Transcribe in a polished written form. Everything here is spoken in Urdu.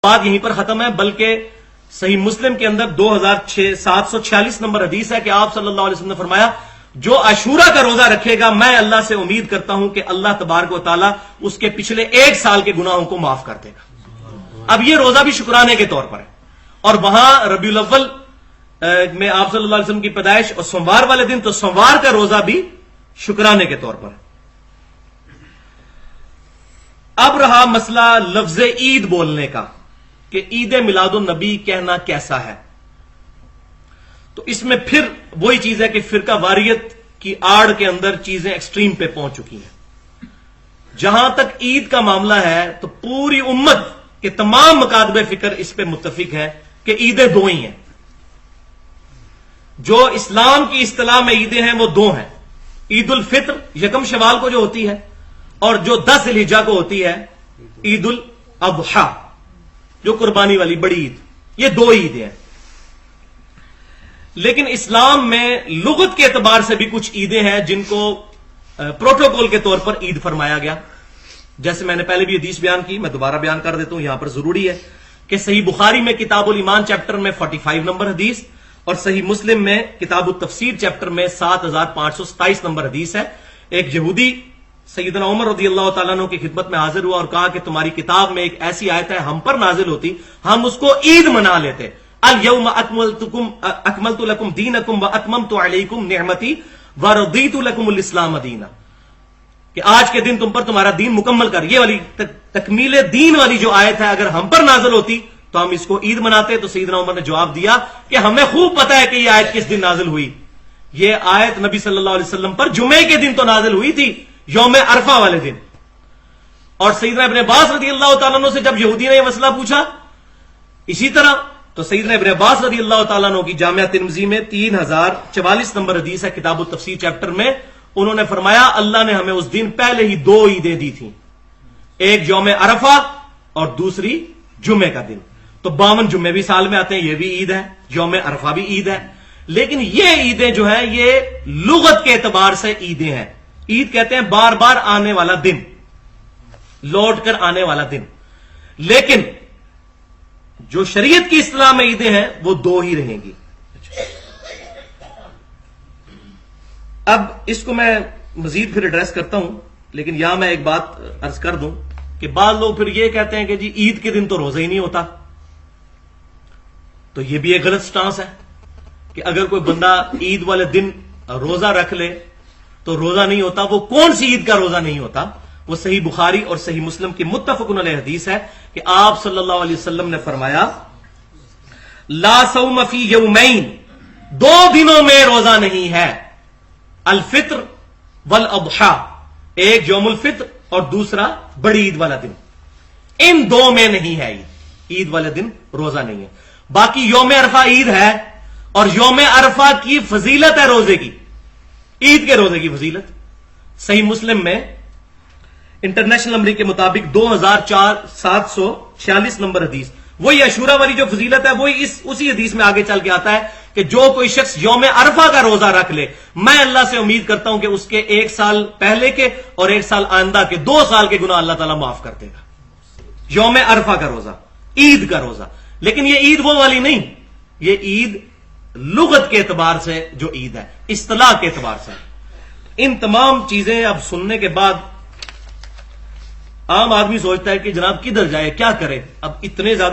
بات یہیں پر ختم ہے، بلکہ صحیح مسلم کے اندر 2746 نمبر حدیث ہے کہ آپ صلی اللہ علیہ وسلم نے فرمایا جو عاشورہ کا روزہ رکھے گا میں اللہ سے امید کرتا ہوں کہ اللہ تبارک و تعالیٰ اس کے پچھلے 1 سال کے گناہوں کو معاف کر دے گا۔ اب یہ روزہ بھی شکرانے کے طور پر ہے، اور وہاں ربیع الاول میں آپ صلی اللہ علیہ وسلم کی پیدائش اور سوموار والے دن، تو سوموار کا روزہ بھی شکرانے کے طور پر ہے۔ اب رہا مسئلہ لفظ عید بولنے کا کہ عید میلاد النبی کہنا کیسا ہے، تو اس میں پھر وہی چیز ہے کہ فرقہ واریت کی آڑ کے اندر چیزیں ایکسٹریم پہ پہنچ چکی ہیں۔ جہاں تک عید کا معاملہ ہے تو پوری امت کے تمام مکاتب فکر اس پہ متفق ہے کہ عیدیں 2 ہی ہیں۔ جو اسلام کی اصطلاح میں عیدیں ہیں وہ 2 ہیں، عید الفطر 1 شوال کو جو ہوتی ہے، اور جو 10 ذی الحجہ کو ہوتی ہے عید الاضحیٰ جو قربانی والی بڑی عید۔ یہ 2 عیدیں ہیں، لیکن اسلام میں لغت کے اعتبار سے بھی کچھ عیدیں ہیں جن کو پروٹوکول کے طور پر عید فرمایا گیا۔ جیسے میں نے پہلے بھی حدیث بیان کی، میں دوبارہ بیان کر دیتا ہوں، یہاں پر ضروری ہے کہ صحیح بخاری میں کتاب الایمان چیپٹر میں 45 نمبر حدیث، اور صحیح مسلم میں کتاب التفسیر چیپٹر میں 7527 نمبر حدیث ہے۔ ایک یہودی سیدنا عمر رضی اللہ تعالیٰ عنہ کی خدمت میں حاضر ہوا اور کہا کہ تمہاری کتاب میں ایک ایسی آیت ہے، ہم پر نازل ہوتی ہم اس کو عید منا لیتے، الیوم اکملت لکم دینکم واتممت علیکم نعمتی ورضیت لکم الاسلام دینا، کہ آج کے دن تم پر تمہارا دین مکمل کر۔ یہ والی تکمیل دین والی جو آیت ہے اگر ہم پر نازل ہوتی تو ہم اس کو عید مناتے۔ تو سیدنا عمر نے جواب دیا کہ ہمیں خوب پتا ہے کہ یہ آیت کس دن نازل ہوئی۔ یہ آیت نبی صلی اللہ علیہ وسلم پر جمعے کے دن تو نازل ہوئی تھی، یوم عرفہ والے دن۔ اور سیدنا ابن عباس رضی اللہ تعالیٰ عنہ سے جب یہودی نے یہ مسئلہ پوچھا اسی طرح، تو سیدنا ابن عباس رضی اللہ تعالیٰ عنہ کی جامعہ ترمذی میں 3044 نمبر حدیث ہے کتاب التفسیر چیپٹر میں، انہوں نے فرمایا اللہ نے ہمیں اس دن پہلے ہی 2 عیدیں دی تھیں، ایک یوم عرفہ اور دوسری جمعے کا دن۔ تو 52 جمعے بھی سال میں آتے ہیں، یہ بھی عید ہے، یوم عرفہ بھی عید ہے۔ لیکن یہ عیدیں جو ہیں یہ لغت کے اعتبار سے عیدیں ہیں۔ عید کہتے ہیں بار بار آنے والا دن، لوٹ کر آنے والا دن، لیکن جو شریعت کی اصطلاح میں عیدیں ہیں وہ 2 ہی رہیں گی۔ اب اس کو میں مزید پھر ایڈریس کرتا ہوں، لیکن یہاں میں ایک بات عرض کر دوں کہ بعض لوگ پھر یہ کہتے ہیں کہ جی عید کے دن تو روزہ ہی نہیں ہوتا، تو یہ بھی ایک غلط سٹانس ہے کہ اگر کوئی بندہ عید والے دن روزہ رکھ لے تو روزہ نہیں ہوتا۔ وہ کون سی عید کا روزہ نہیں ہوتا؟ وہ صحیح بخاری اور صحیح مسلم کی متفق علیہ حدیث ہے کہ آپ صلی اللہ علیہ وسلم نے فرمایا لا صوم فی یومین، 2 دنوں میں روزہ نہیں ہے، الفطر والاضحیٰ، ایک یوم الفطر اور دوسرا بڑی عید والا دن، ان 2 میں نہیں ہے عید والے دن روزہ نہیں ہے۔ باقی یوم عرفہ عید ہے، اور یوم عرفہ کی فضیلت ہے روزے کی، عید کے روزے کی فضیلت۔ صحیح مسلم میں انٹرنیشنل نمبر کے مطابق 2746 نمبر حدیث، وہی عاشورہ والی جو فضیلت ہے وہی اسی حدیث میں آگے چل کے آتا ہے کہ جو کوئی شخص یوم عرفہ کا روزہ رکھ لے میں اللہ سے امید کرتا ہوں کہ اس کے 1 سال پہلے کے اور 1 سال آئندہ کے 2 سال کے گناہ اللہ تعالیٰ معاف کر دے گا۔ یوم عرفہ کا روزہ، عید کا روزہ۔ لیکن یہ عید وہ والی نہیں، یہ عید لغت کے اعتبار سے جو عید ہے، اصطلاح کے اعتبار سے۔ ان تمام چیزیں اب سننے کے بعد عام آدمی سوچتا ہے کہ جناب کدھر جائے، کیا کرے؟ اب اتنے زیادہ